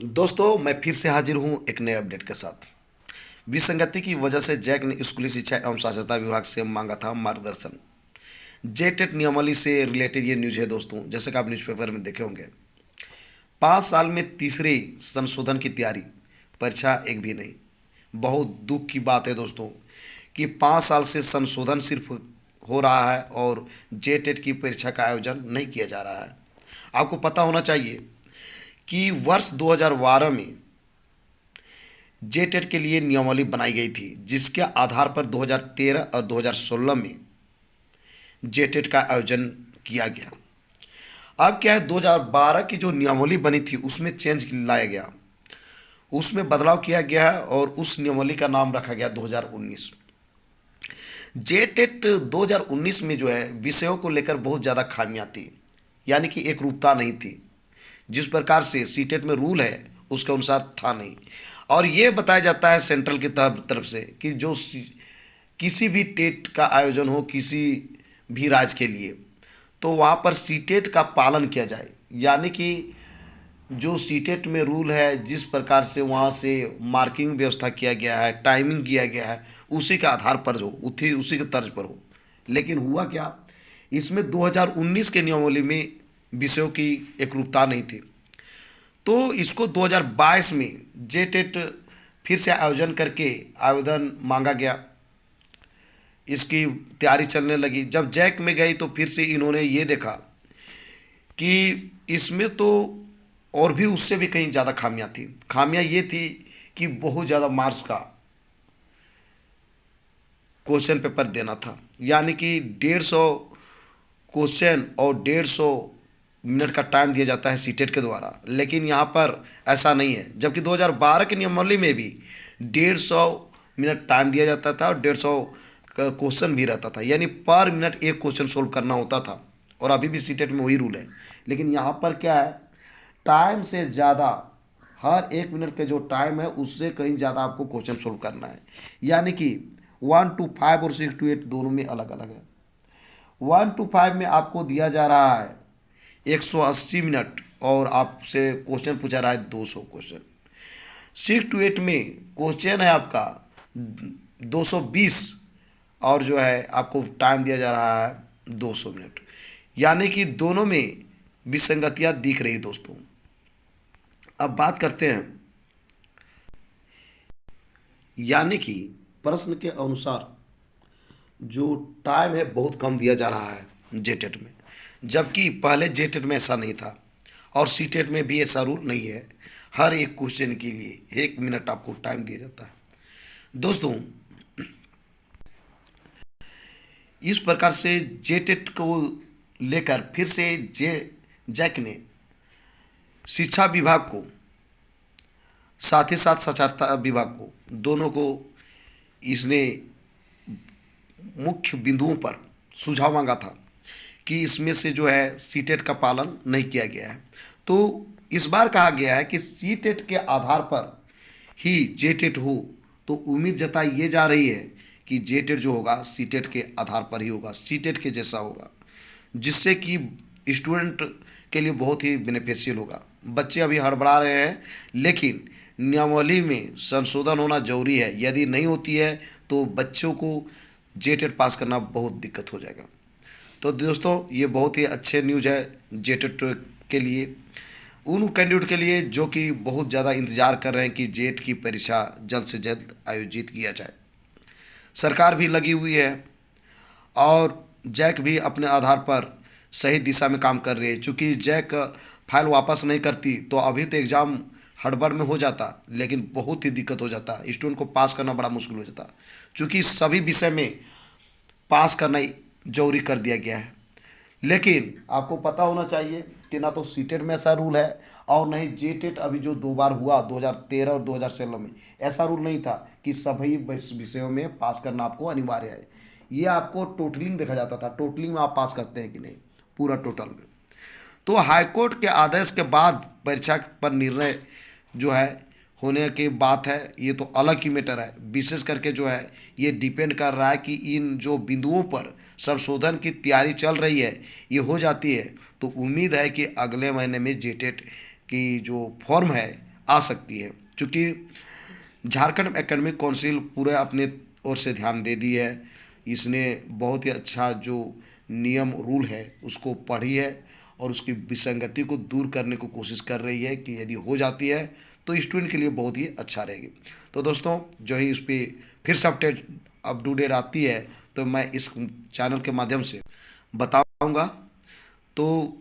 दोस्तों, मैं फिर से हाजिर हूँ एक नए अपडेट के साथ। विसंगति की वजह से जैक ने स्कूली शिक्षा एवं साक्षरता विभाग से मांगा था मार्गदर्शन। जेटेट नियमावली से रिलेटेड ये न्यूज़ है दोस्तों, जैसे कि आप न्यूज़पेपर में देखे होंगे। 5 साल में तीसरे संशोधन की तैयारी, परीक्षा एक भी नहीं। बहुत दुख की बात है दोस्तों कि 5 साल से संशोधन सिर्फ हो रहा है और जेटेट की परीक्षा का आयोजन नहीं किया जा रहा है। आपको पता होना चाहिए कि वर्ष 2012 में जेटेट के लिए नियमावली बनाई गई थी, जिसके आधार पर 2013 और 2016 में जेटेट का आयोजन किया गया। अब क्या है, 2012 की जो नियमावली बनी थी उसमें चेंज लाया गया, उसमें बदलाव किया गया है और उस नियमावली का नाम रखा गया 2019। जेटेट 2019 में जो है विषयों को लेकर बहुत ज़्यादा खामियां थी, यानी कि एक रूपता नहीं थी। जिस प्रकार से सीटेट में रूल है उसके अनुसार था नहीं। और ये बताया जाता है सेंट्रल की तरफ से कि जो किसी भी टेट का आयोजन हो किसी भी राज्य के लिए, तो वहाँ पर सीटेट का पालन किया जाए, यानी कि जो सीटेट में रूल है, जिस प्रकार से वहाँ से मार्किंग व्यवस्था किया गया है, टाइमिंग किया गया है, उसी के आधार पर हो, उसी के तर्ज पर हो। लेकिन हुआ क्या, इसमें 2019 के नियमावली में विषयों की एकरूपता नहीं थी, तो इसको 2022 में जेटेट फिर से आयोजन करके आवेदन मांगा गया। इसकी तैयारी चलने लगी। जब जैक में गई तो फिर से इन्होंने ये देखा कि इसमें तो और भी उससे भी कहीं ज़्यादा खामियां थी। खामियां ये थी कि बहुत ज़्यादा मार्क्स का क्वेश्चन पेपर देना था, यानी कि 150 क्वेश्चन और 150 मिनट का टाइम दिया जाता है सीटेट के द्वारा। लेकिन यहाँ पर ऐसा नहीं है, जबकि 2012 की नियमावली में भी 150 मिनट टाइम दिया जाता था और 150 का क्वेश्चन भी रहता था, यानी पर मिनट एक क्वेश्चन सोल्व करना होता था। और अभी भी सीटेट में वही रूल है। लेकिन यहाँ पर क्या है, टाइम से ज़्यादा, हर 1 मिनट का जो टाइम है उससे कहीं ज़्यादा आपको क्वेश्चन सोल्व करना है। यानी कि 1 to 5 और 6 to 8 दोनों में अलग अलग है। 1 to 5 में आपको दिया जा रहा है 180 मिनट और आपसे क्वेश्चन पूछा रहा है 200 क्वेश्चन। 6 to 8 में क्वेश्चन है आपका 220 और जो है आपको टाइम दिया जा रहा है 200 मिनट। यानी कि दोनों में विसंगतियां दिख रही दोस्तों। अब बात करते हैं, यानी कि प्रश्न के अनुसार जो टाइम है बहुत कम दिया जा रहा है जेटेट में, जबकि पहले जेटेट में ऐसा नहीं था और सीटेट में भी ऐसा रूल नहीं है। हर एक क्वेश्चन के लिए 1 मिनट आपको टाइम दिया जाता है दोस्तों। इस प्रकार से जेटेट को लेकर फिर से जैक ने शिक्षा विभाग को, साथ ही साथ साक्षरता विभाग को, दोनों को इसने मुख्य बिंदुओं पर सुझाव मांगा था कि इसमें से जो है सीटेट का पालन नहीं किया गया है। तो इस बार कहा गया है कि सीटेट के आधार पर ही जेटेट हो, तो उम्मीद जताई ये जा रही है कि जेटेट जो होगा सीटेट के आधार पर ही होगा, सीटेट के जैसा होगा, जिससे कि स्टूडेंट के लिए बहुत ही बेनिफिशियल होगा। बच्चे अभी हड़बड़ा रहे हैं, लेकिन नियमावली में संशोधन होना जरूरी है। यदि नहीं होती है तो बच्चों को जेटेट पास करना बहुत दिक्कत हो जाएगा। तो दोस्तों, ये बहुत ही अच्छे न्यूज़ है जेटेट के लिए, उन कैंडिडेट के लिए जो कि बहुत ज़्यादा इंतज़ार कर रहे हैं कि जेट की परीक्षा जल्द से जल्द आयोजित किया जाए। सरकार भी लगी हुई है और जैक भी अपने आधार पर सही दिशा में काम कर रही है। चूँकि जैक फाइल वापस नहीं करती तो अभी तो एग्ज़ाम हड़बड़ में हो जाता, लेकिन बहुत ही दिक्कत हो जाता, स्टूडेंट को पास करना बड़ा मुश्किल हो जाता। चूँकि सभी विषय में पास करना जरूरी कर दिया गया है। लेकिन आपको पता होना चाहिए कि ना तो सीटेट में ऐसा रूल है और नहीं जेटेट अभी जो 2 बार हुआ 2013 और 2016 में, ऐसा रूल नहीं था कि सभी विषयों में पास करना आपको अनिवार्य है। ये आपको टोटलिंग देखा जाता था, टोटलिंग में आप पास करते हैं कि नहीं, पूरा टोटल में। तो हाईकोर्ट के आदेश के बाद परीक्षा पर निर्णय जो है होने की बात है, ये तो अलग ही मैटर है। विशेष करके जो है ये डिपेंड कर रहा है कि इन जो बिंदुओं पर संशोधन की तैयारी चल रही है ये हो जाती है, तो उम्मीद है कि अगले महीने में जेटेट की जो फॉर्म है आ सकती है, क्योंकि झारखंड एकेडमिक काउंसिल पूरे अपने ओर से ध्यान दे दी है। इसने बहुत ही अच्छा जो नियम रूल है उसको पढ़ी है और उसकी विसंगति को दूर करने को कोशिश कर रही है कि यदि हो जाती है तो स्टूडेंट के लिए बहुत ही अच्छा रहेगी। तो दोस्तों, जो ही इस पर फिर से अपडेट आती है तो मैं इस चैनल के माध्यम से बताऊंगा। तो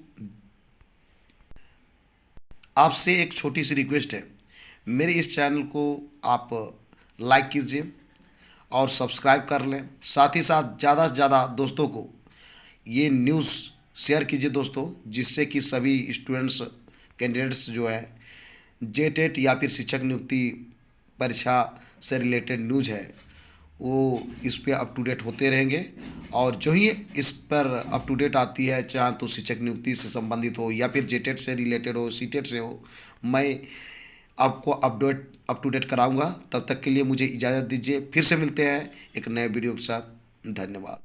आपसे एक छोटी सी रिक्वेस्ट है, मेरे इस चैनल को आप लाइक कीजिए और सब्सक्राइब कर लें। साथ ही साथ ज़्यादा से ज़्यादा दोस्तों को ये न्यूज़ शेयर कीजिए दोस्तों, जिससे कि सभी स्टूडेंट्स कैंडिडेट्स जो है जेटेट या फिर शिक्षक नियुक्ति परीक्षा से रिलेटेड न्यूज़ है वो इस पे अप टू डेट होते रहेंगे। और जो ही इस पर अप टू डेट आती है, चाहे तो शिक्षक नियुक्ति से संबंधित हो या फिर जेटेट से रिलेटेड हो, सीटेट से हो, मैं आपको अप टू डेट कराऊंगा। तब तक के लिए मुझे इजाज़त दीजिए, फिर से मिलते हैं एक नए वीडियो के साथ। धन्यवाद।